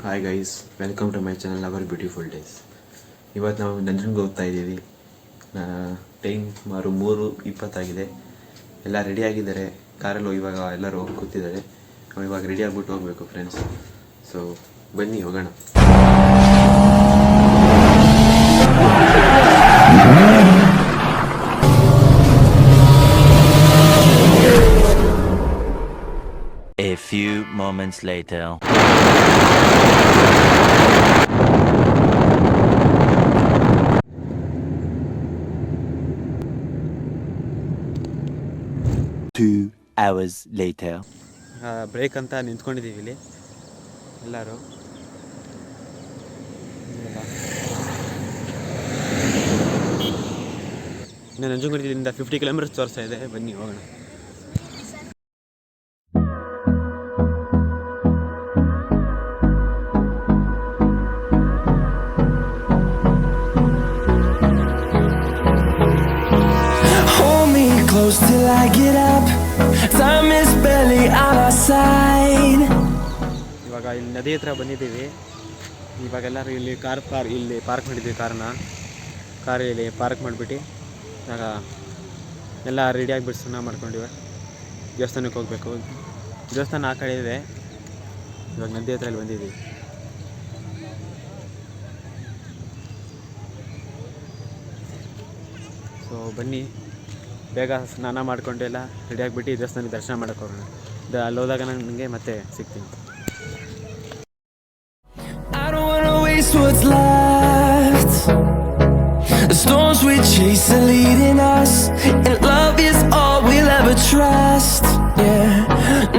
Hi guys, welcome to my channel our beautiful days. ಇವತ್ತು ನಾವು ನಂಜನಗೂಡಿಗೆ ಹೋಗ್ತಾ ಇದ್ದೀವಿ. ಟೈಮ್ ಸುಮಾರು 3:20 ಎಲ್ಲ ರೆಡಿ ಆಗಿದ್ದಾರೆ. ಕಾರಲ್ಲಿ ಇವಾಗ ಎಲ್ಲರೂ ಹೋಗಿ ಕೂತಿದ್ದಾರೆ. ನಾವು ಇವಾಗ ರೆಡಿ ಆಗಿಬಿಟ್ಟು ಹೋಗಬೇಕು ಫ್ರೆಂಡ್ಸ್. ಸೊ ಬನ್ನಿ ಹೋಗೋಣ. A few moments later. 2 hours later. Break ಅಂತ ನಿಂತ್ಕೊಂಡಿದ್ದೀವಿ ಇಲ್ಲಿ ಎಲ್ಲರೂ. ನಂಜನಗೂಡಿನಿಂದ 50 ಕಿಲೋಮೀಟರ್ಸ್ ತೋರಿಸ್ತಾ ಇದೆ. ಬನ್ನಿ ಹೋಗೋಣ. Close till I get up. Time is barely on our side. ಇವಾಗ ಇಲ್ಲಿ ನದಿ ಹತ್ರ ಬಂದಿದ್ದೀವಿ. ಇವಾಗೆಲ್ಲರೂ ಇಲ್ಲಿ ಇಲ್ಲಿ ಪಾರ್ಕ್ ಮಾಡಿದ್ದೀವಿ. ಕಾರ್ ಇಲ್ಲಿ ಪಾರ್ಕ್ ಮಾಡಿಬಿಟ್ಟು ಇವಾಗ ಎಲ್ಲ ರೆಡಿಯಾಗಿಬಿಟ್ಟು ಸ್ನಾನ ಮಾಡ್ಕೊಂಡಿವೆ. ದೇವಸ್ಥಾನಕ್ಕೆ ಹೋಗಬೇಕು. ದೇವಸ್ಥಾನ ಆ ಕಡೆ ಇದೆ. ಇವಾಗ ನದಿ ಹತ್ರ ಇಲ್ಲಿ ಬಂದಿದ್ದೀವಿ. ಸೊ ಬನ್ನಿ, ಬೇಗ ಸ್ನಾನ ಮಾಡ್ಕೊಂಡು ಎಲ್ಲ ರೆಡಿಯಾಗಿಬಿಟ್ಟು ದೇವಸ್ಥಾನಕ್ಕೆ ದರ್ಶನ ಮಾಡೋಕೆ ಹೋಗೋಣ. ಅಲ್ಲಿ ಹೋದಾಗ ನನಗೆ ಮತ್ತೆ ಸಿಗ್ತೀನಿ. I don't wanna waste what's left. The storms we chase are leading us, and love is all we'll ever trust. Yeah,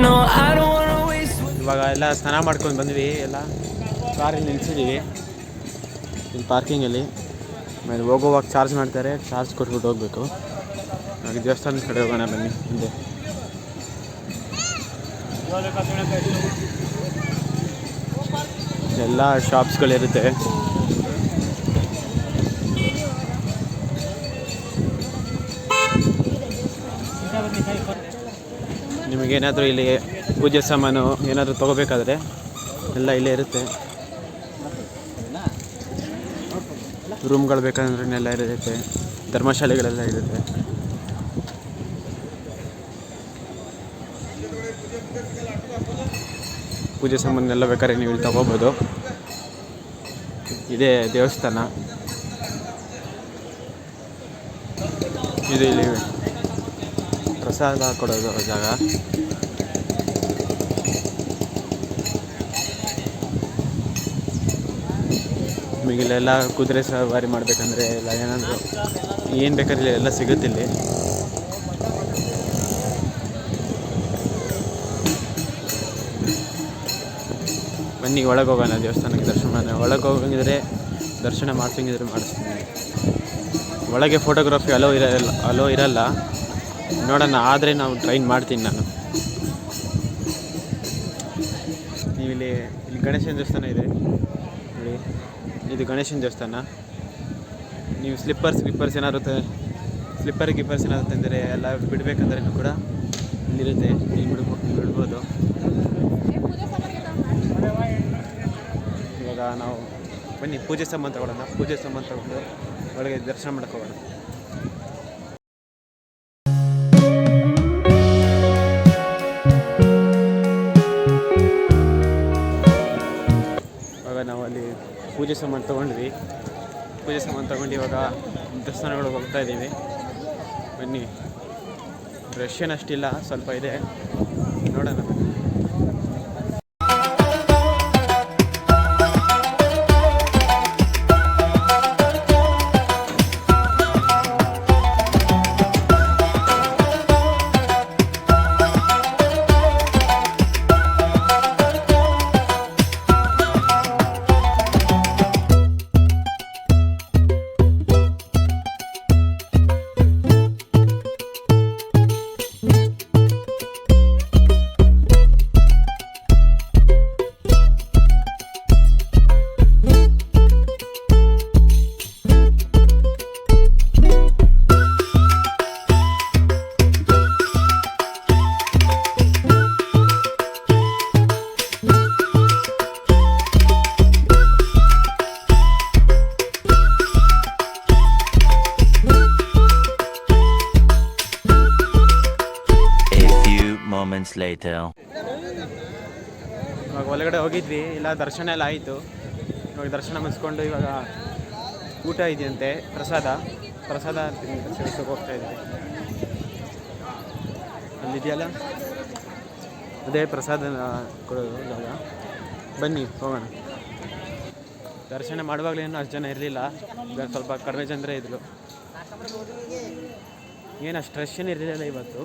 no, I don't wanna waste what's ಇವಾಗ ಎಲ್ಲ ಸ್ನಾನ ಮಾಡ್ಕೊಂಡು ಬಂದ್ವಿ. ಎಲ್ಲ ಕಾರಲ್ಲಿ ನಿಲ್ಸಿದ್ದೀವಿ ಇಲ್ಲಿ ಪಾರ್ಕಿಂಗಲ್ಲಿ. ಆಮೇಲೆ ಹೋಗೋವಾಗ ಚಾರ್ಜ್ ಮಾಡ್ತಾರೆ. ಚಾರ್ಜ್ ಕೊಟ್ಬಿಟ್ಟು ಹೋಗಬೇಕು. ಹಾಗೆ ದೇವಸ್ಥಾನದ ಕಡೆ ಹೋಗೋಣ ಬನ್ನಿ. ಹಿಂದೆ ಎಲ್ಲ ಶಾಪ್ಸ್ಗಳಿರುತ್ತೆ. ನಿಮಗೇನಾದರೂ ಇಲ್ಲಿ ಪೂಜೆ ಸಾಮಾನು ಏನಾದರೂ ತೊಗೋಬೇಕಾದ್ರೆ ಎಲ್ಲ ಇಲ್ಲೇ ಇರುತ್ತೆ. ರೂಮ್ಗಳು ಬೇಕಂದ್ರೆ ಎಲ್ಲ ಇರುತ್ತೆ. ಧರ್ಮಶಾಲೆಗಳೆಲ್ಲ ಇರುತ್ತೆ. ಪೂಜೆ ಸಾಮಾನೆಲ್ಲ ಬೇಕಾದ್ರೆ ನೀವು ಇಲ್ಲಿ ತೊಗೋಬೋದು. ಇದೇ ದೇವಸ್ಥಾನ. ಇದು ಇಲ್ಲಿ ಪ್ರಸಾದ ಕೊಡೋದು ಜಾಗ. ನಿಮಗಿಲ್ಲೆಲ್ಲ ಕುದುರೆ ಸವಾರಿ ಮಾಡಬೇಕಂದ್ರೆ ಎಲ್ಲ ಏನಾದರೂ ಏನು ಬೇಕಾದ್ರೆ ಎಲ್ಲ ಸಿಗುತ್ತಿಲ್ಲಿ. ಬನ್ನಿ ಒಳಗೆ ಹೋಗೋಣ. ದೇವಸ್ಥಾನಕ್ಕೆ ಒಳಗೆ ಹೋಗಂಗಿದ್ರೆ ದರ್ಶನ ಮಾಡ್ಸಂಗಿದ್ರೆ ಮಾಡಿಸ್ತೀನಿ. ಒಳಗೆ ಫೋಟೋಗ್ರಫಿ ಅಲೋ ಇರಲ್ಲ. ನೋಡೋಣ, ಆದರೆ ನಾವು ಟ್ರೈನ್ ಮಾಡ್ತೀನಿ ನಾನು. ನೀವು ಇಲ್ಲಿ ಗಣೇಶನ ದೇವಸ್ಥಾನ ಇದೆ ನೋಡಿ. ಇದು ಗಣೇಶನ ದೇವಸ್ಥಾನ. ನೀವು ಸ್ಲಿಪ್ಪರ್ಸ್ ಏನಾದ್ರು ಏನಾದ್ರು ತಂದರೆ ಎಲ್ಲ ಬಿಡಬೇಕಂದ್ರೆ ಕೂಡ ಇಲ್ಲಿರುತ್ತೆ. ಇಲ್ಲಿ ಬಿಡ್ಬೋದು. ಇವಾಗ ನಾವು ಬನ್ನಿ ಪೂಜೆ ಸಾಮಾನು ತಗೊಳ್ಳೋಣ. ಪೂಜೆ ಸಾಮಾನು ತಗೊಂಡು ಒಳಗೆ ದರ್ಶನ ಮಾಡಕ್ಕೆ ಹೋಗೋಣ. ಇವಾಗ ನಾವು ಅಲ್ಲಿ ಪೂಜೆ ಸಾಮಾನು ತೊಗೊಂಡ್ವಿ. ಇವಾಗ ದೇವಸ್ಥಾನಗಳಿಗೆ ಹೋಗ್ತಾ ಇದ್ದೀವಿ. ಬನ್ನಿ, ರಶ್ ಏನಷ್ಟಿಲ್ಲ, ಸ್ವಲ್ಪ ಇದೆ. ನೋಡೋಣ. later. ಇವಾಗ ಒಳಗಡೆ ಹೋಗಿದ್ವಿ, ಇಲ್ಲ ದರ್ಶನ ಎಲ್ಲ ಆಯಿತು. ಇವಾಗ ದರ್ಶನ ಮುಗಿಸ್ಕೊಂಡು ಇವಾಗ ಊಟ ಇದೆಯಂತೆ, ಪ್ರಸಾದ ಸೇವಿಸೋಕೆ ಹೋಗ್ತಾ ಇದ್ದೀವಿ. ಅಲ್ಲಿದೆಯಲ್ಲ ಅದೇ ಪ್ರಸಾದ ಕೊಡೋದು ಜಾಗ. ಬನ್ನಿ ಹೋಗೋಣ. ದರ್ಶನ ಮಾಡುವಾಗಲೇನು ಅಷ್ಟು ಜನ ಇರಲಿಲ್ಲ, ಇವಾಗ ಸ್ವಲ್ಪ ಕಡಿಮೆ ಜನರೇ ಇದ್ದರು. ಏನು ಅಷ್ಟು ರಶ್ ಏನು ಇರಲಿಲ್ಲ ಇವತ್ತು.